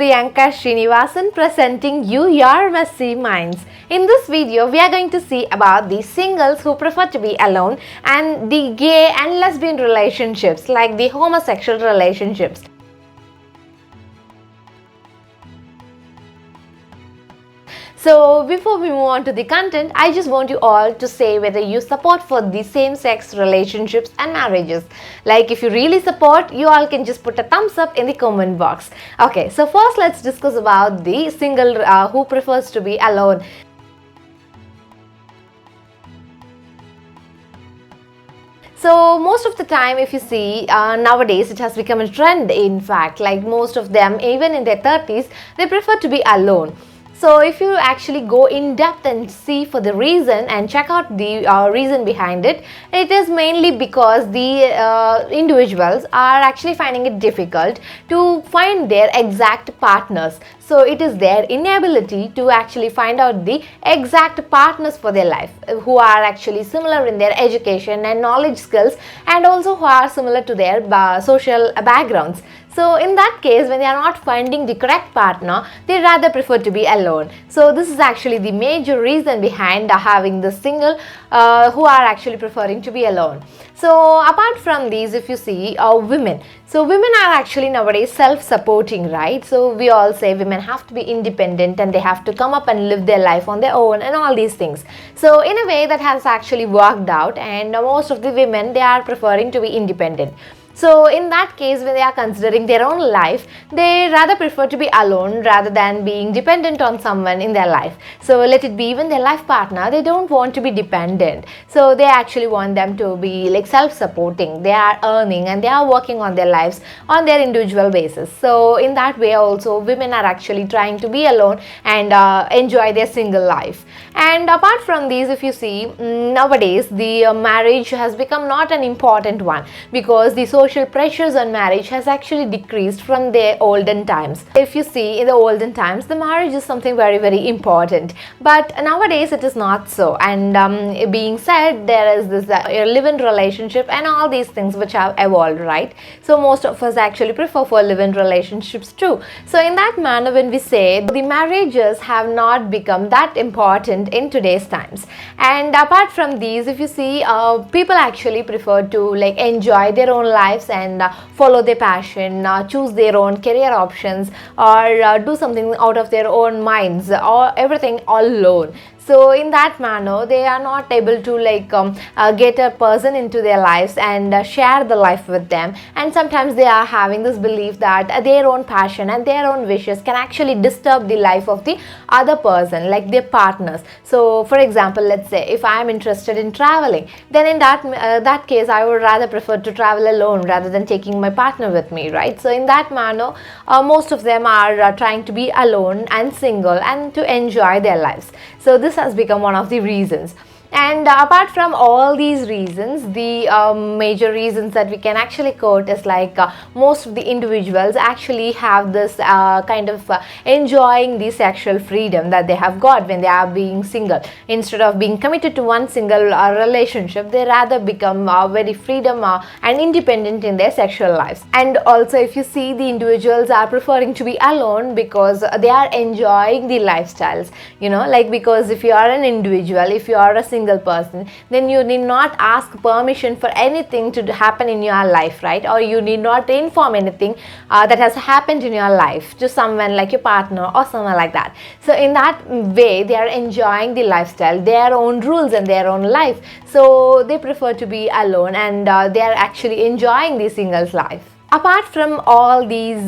Priyanka Srinivasan presenting you your messy minds. In this video, we are going to see about the singles who prefer to be alone and the gay and lesbian relationships, like the homosexual relationships. So before we move on to the content, I just want you all to say whether you support for the same-sex relationships and marriages. Like if you really support, you all can just put a thumbs up in the comment box. Okay, so first let's discuss about the single who prefers to be alone. So most of the time, if you see nowadays, it has become a trend. In fact, like most of them, even in their 30s, they prefer to be alone. So if you actually go in depth and see for the reason and check out the reason behind it, it is mainly because the individuals are actually finding it difficult to find their exact partners. So it is their inability to actually find out the exact partners for their life who are actually similar in their education and knowledge skills, and also who are similar to their social backgrounds. So in that case, when they are not finding the correct partner, they rather prefer to be alone. So this is actually the major reason behind having the single who are actually preferring to be alone. So apart from these, if you see women, so women are actually nowadays self-supporting, right? So we all say women have to be independent and they have to come up and live their life on their own and all these things. So in a way that has actually worked out, and most of the women, they are preferring to be independent. So in that case, when they are considering their own life, they rather prefer to be alone rather than being dependent on someone in their life. So let it be even their life partner, they don't want to be dependent. So they actually want them to be like self-supporting. They are earning and they are working on their lives on their individual basis. So in that way also, women are actually trying to be alone and enjoy their single life. And apart from these, if you see, nowadays the marriage has become not an important one, because the social pressures on marriage has actually decreased from the olden times. If you see, in the olden times, the marriage is something very important, but nowadays it is not so. And being said, there is this live-in relationship and all these things which have evolved, right? So most of us actually prefer for live-in relationships too. So in that manner, when we say the marriages have not become that important in today's times. And apart from these, if you see, people actually prefer to like enjoy their own lives and follow their passion, choose their own career options, or do something out of their own minds, or everything all alone. So in that manner, they are not able to like get a person into their lives and share the life with them. And sometimes they are having this belief that their own passion and their own wishes can actually disturb the life of the other person, like their partners. So for example, let's say if I am interested in traveling, then in that case, I would rather prefer to travel alone rather than taking my partner with me, right? So in that manner, most of them are trying to be alone and single and to enjoy their lives. So this has become one of the reasons. And apart from all these reasons, the major reasons that we can actually quote is like most of the individuals actually have this kind of enjoying the sexual freedom that they have got when they are being single. Instead of being committed to one single relationship, they rather become very freedom and independent in their sexual lives. And also, if you see, the individuals are preferring to be alone because they are enjoying the lifestyles, you know, like because if you are an individual, if you are a single person, then you need not ask permission for anything to happen in your life, right? Or you need not inform anything that has happened in your life to someone like your partner or someone like that. So in that way, they are enjoying the lifestyle, their own rules and their own life. So they prefer to be alone, and they are actually enjoying the singles life. Apart from all these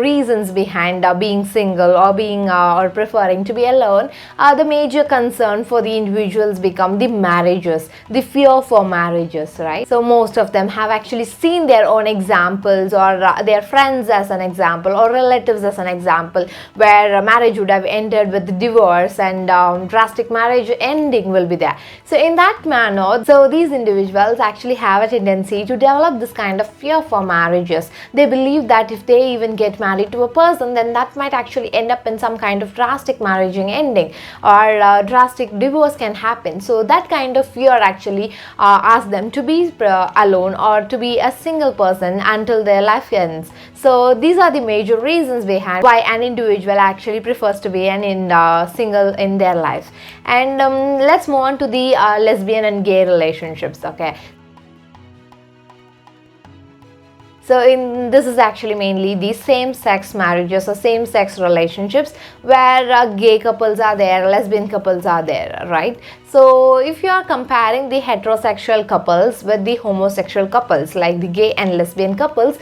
reasons behind being single or being or preferring to be alone, the major concern for the individuals become the marriages, the fear for marriages, right? So most of them have actually seen their own examples, or their friends as an example, or relatives as an example, where marriage would have ended with divorce and drastic marriage ending will be there. So in that manner, so these individuals actually have a tendency to develop this kind of fear fear for marriages. They believe that if they even get married to a person, then that might actually end up in some kind of drastic marriage ending, or drastic divorce can happen. So that kind of fear actually asks them to be alone or to be a single person until their life ends. So these are the major reasons behind why an individual actually prefers to be single in their life. And let's move on to the lesbian and gay relationships. Okay, so this is actually mainly the same-sex marriages or same-sex relationships, where gay couples are there, lesbian couples are there, right? So if you are comparing the heterosexual couples with the homosexual couples, like the gay and lesbian couples,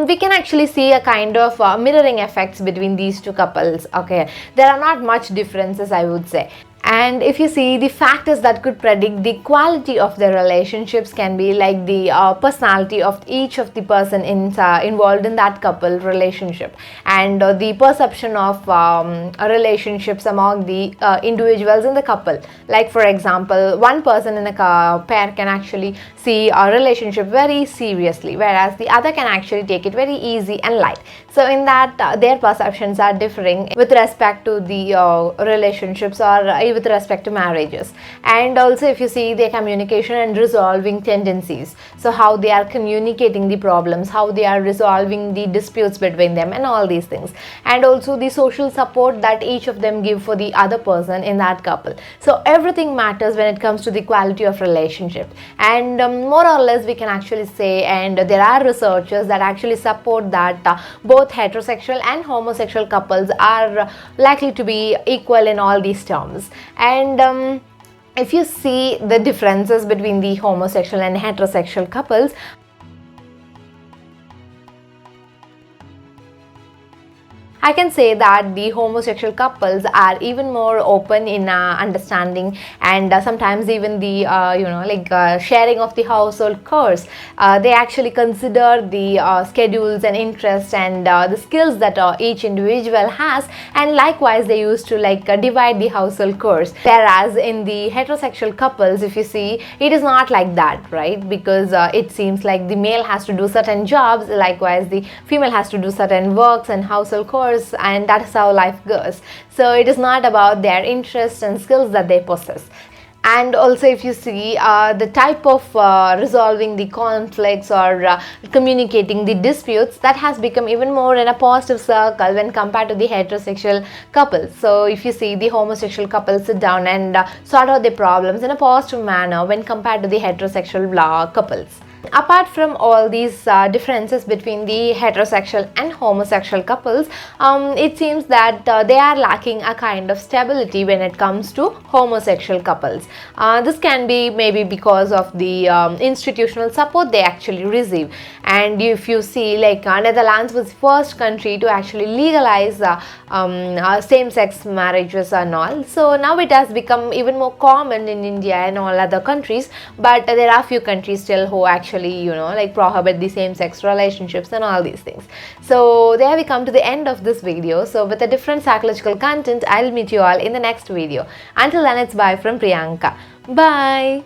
we can actually see a kind of mirroring effects between these two couples. Okay, there are not much differences, I would say. And if you see, the factors that could predict the quality of the relationships can be like the personality of each of the person involved in that couple relationship, and the perception of relationships among the individuals in the couple. Like for example, one person in a pair can actually see a relationship very seriously, whereas the other can actually take it very easy and light. So in that their perceptions are differing with respect to the relationships, or with respect to marriages. And also if you see their communication and resolving tendencies, so how they are communicating the problems, how they are resolving the disputes between them, and all these things. And also the social support that each of them give for the other person in that couple. So everything matters when it comes to the quality of relationship. And more or less we can actually say, and there are researchers that actually support that both heterosexual and homosexual couples are likely to be equal in all these terms. And if you see the differences between the homosexual and heterosexual couples, I can say that the homosexual couples are even more open in understanding, and sometimes even the sharing of the household chores. They actually consider the schedules and interests and the skills that each individual has, and likewise they used to divide the household chores. Whereas in the heterosexual couples, if you see, it is not like that, right? Because it seems like the male has to do certain jobs, likewise the female has to do certain works and household chores, and that is how life goes. So it is not about their interests and skills that they possess. And also if you see the type of resolving the conflicts or communicating the disputes, that has become even more in a positive circle when compared to the heterosexual couples. So if you see, the homosexual couples sit down and sort out their problems in a positive manner when compared to the heterosexual couples. Apart from all these differences between the heterosexual and homosexual couples, it seems that they are lacking a kind of stability when it comes to homosexual couples. This can be maybe because of the institutional support they actually receive. And if you see, Netherlands was the first country to actually legalize same-sex marriages and all. So now it has become even more common in India and all other countries, but there are few countries still who actually prohibit the same-sex relationships and all these things. So there we come to the end of this video. So with a different psychological content, I'll meet you all in the next video. Until then, it's bye from Priyanka. Bye.